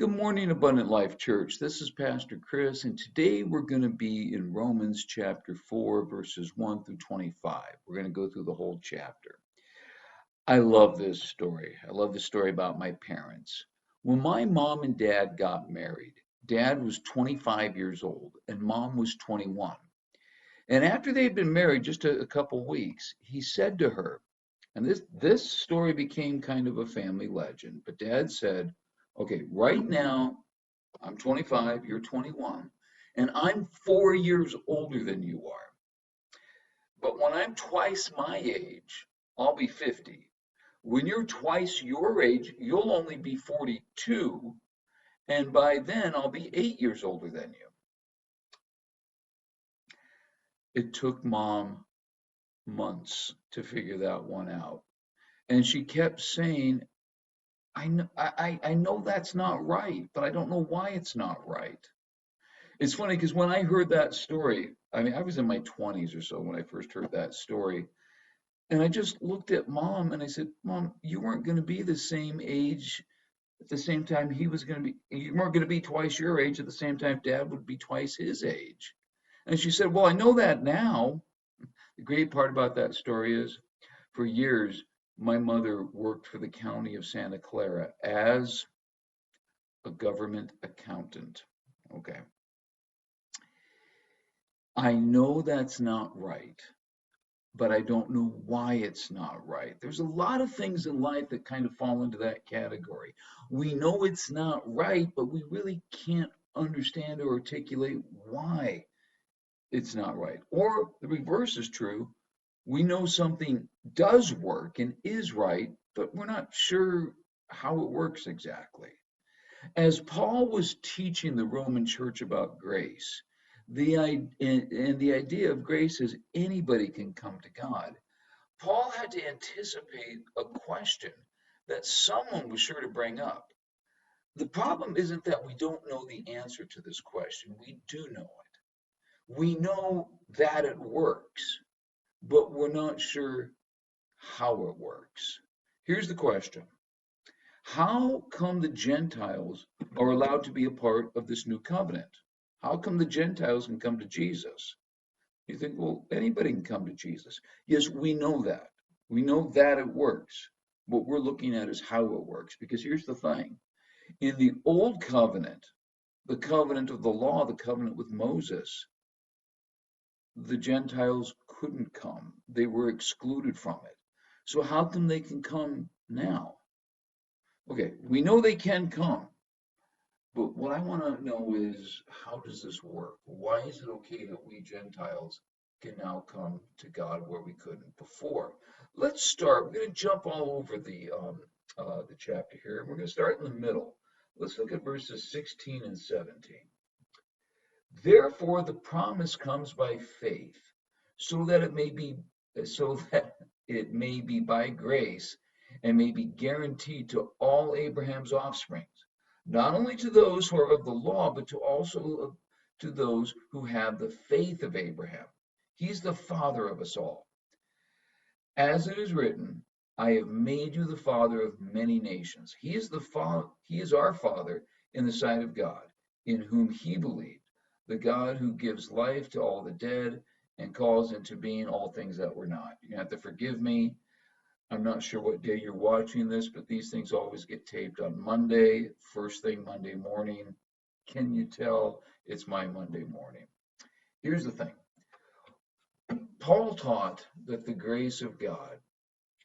Good morning, Abundant Life Church. This is Pastor Chris, and today we're going to be in Romans chapter 4, verses 1 through 25. We're going to go through the whole chapter. I love this story. I love the story about my parents. When my mom and dad got married, dad was 25 years old and mom was 21. And after they'd been married just a couple weeks, he said to her, and this story became kind of a family legend, but dad said, okay, right now I'm 25, you're 21, and I'm 4 years older than you are. But when I'm twice my age, I'll be 50. When you're twice your age, you'll only be 42, and by then I'll be 8 years older than you. It took mom months to figure that one out. And she kept saying, I know that's not right, but I don't know why it's not right. It's funny because when I heard that story, I mean, I was in my 20s or so when I first heard that story. And I just looked at mom and I said, Mom, you weren't going to be the same age at the same time he was going to be, you weren't going to be twice your age at the same time dad would be twice his age. And she said, well, I know that now. The great part about that story is for years, my mother worked for the county of Santa Clara as a government accountant. Okay. I know that's not right, but I don't know why it's not right. There's a lot of things in life that kind of fall into that category. We know it's not right, but we really can't understand or articulate why it's not right. Or the reverse is true. We know something does work and is right, but we're not sure how it works exactly. As Paul was teaching the Roman church about grace, the idea of grace is anybody can come to God. Paul had to anticipate a question that someone was sure to bring up. The problem isn't that we don't know the answer to this question. We do know it. We know that it works, but we're not sure how it works. Here's the question. How come the Gentiles are allowed to be a part of this new covenant? How come the Gentiles can come to Jesus? You think, well, anybody can come to Jesus. Yes, we know that. We know that it works. What we're looking at is how it works. Because here's the thing. In the old covenant, the covenant of the law, the covenant with Moses, the Gentiles couldn't come. They were excluded from it. So how come they can come now? Okay, we know they can come, but what I want to know is how does this work? Why is it okay that we Gentiles can now come to God where we couldn't before? Let's start. We're going to jump all over the chapter here. We're going to start in the middle. Let's look at verses 16 and 17. Therefore, the promise comes by faith, so that it may be by grace and may be guaranteed to all Abraham's offspring, not only to those who are of the law, but to those who have the faith of Abraham. He's the father of us all. As it is written, I have made you the father of many nations. He is our father in the sight of God, in whom he believed, the God who gives life to all the dead and calls into being all things that were not. You have to forgive me. I'm not sure what day you're watching this, but these things always get taped on Monday, first thing Monday morning. Can you tell it's my Monday morning? Here's the thing. Paul taught that the grace of God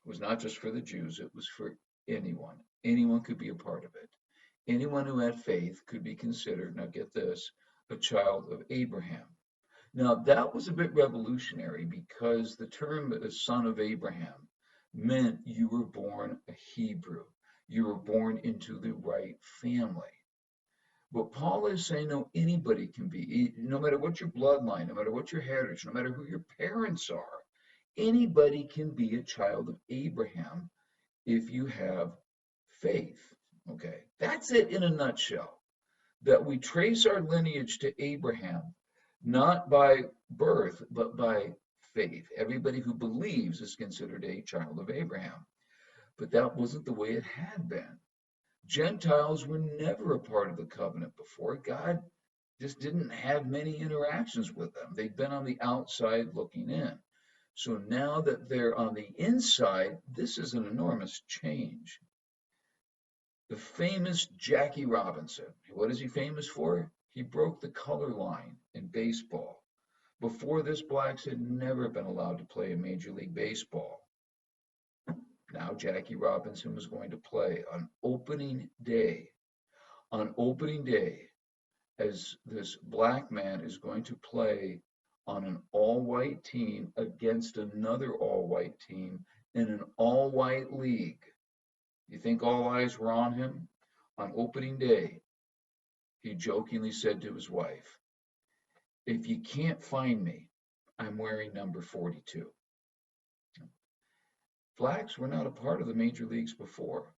was not just for the Jews, it was for anyone. Anyone could be a part of it. Anyone who had faith could be considered, now get this, a child of Abraham. Now, that was a bit revolutionary because the term son of Abraham meant you were born a Hebrew. You were born into the right family. But Paul is saying, no, anybody can be, no matter what your bloodline, no matter what your heritage, no matter who your parents are, anybody can be a child of Abraham if you have faith. Okay, that's it in a nutshell. That we trace our lineage to Abraham, not by birth, but by faith. Everybody who believes is considered a child of Abraham. But that wasn't the way it had been. Gentiles were never a part of the covenant before. God just didn't have many interactions with them. They'd been on the outside looking in. So now that they're on the inside, this is an enormous change. The famous Jackie Robinson, what is he famous for? He broke the color line in baseball. Before this, blacks had never been allowed to play in Major League Baseball. Now Jackie Robinson was going to play on opening day. On opening day, as this black man is going to play on an all-white team against another all-white team in an all-white league. You think all eyes were on him? On opening day, he jokingly said to his wife, "If you can't find me, I'm wearing number 42." Blacks were not a part of the major leagues before.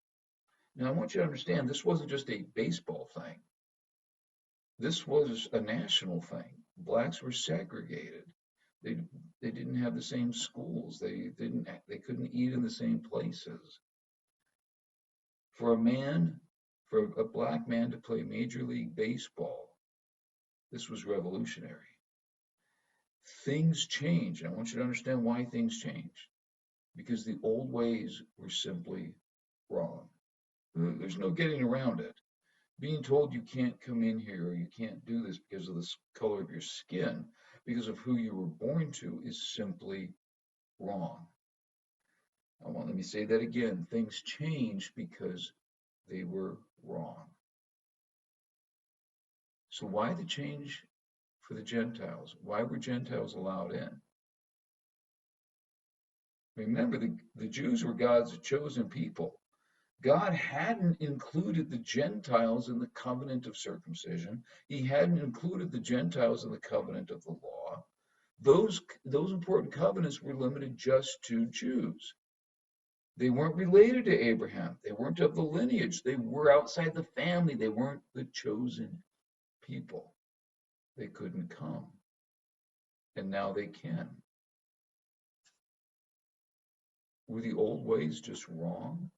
Now, I want you to understand this wasn't just a baseball thing. This was a national thing. Blacks were segregated. They didn't have the same schools. They couldn't eat in the same places. For a black man to play Major League Baseball, this was revolutionary. Things changed. I want you to understand why things changed. Because the old ways were simply wrong. There's no getting around it. Being told you can't come in here or you can't do this because of the color of your skin, because of who you were born to, is simply wrong. Let me say that again. Things changed because they were wrong. So why the change for the Gentiles? Why were Gentiles allowed in? Remember, the Jews were God's chosen people. God hadn't included the Gentiles in the covenant of circumcision. He hadn't included the Gentiles in the covenant of the law. Those important covenants were limited just to Jews. They weren't related to Abraham. They weren't of the lineage. They were outside the family. They weren't the chosen people. They couldn't come. And now they can. Were the old ways just wrong?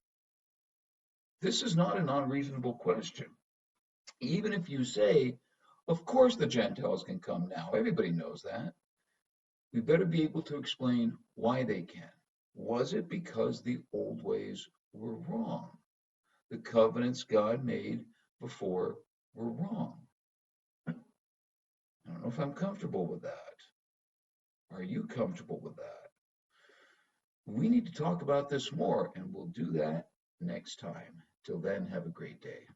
This is not an unreasonable question. Even if you say, of course the Gentiles can come now, everybody knows that. We better be able to explain why they can. Was it because the old ways were wrong? The covenants God made before were wrong. I don't know if I'm comfortable with that. Are you comfortable with that? We need to talk about this more, and we'll do that next time. Till then, have a great day.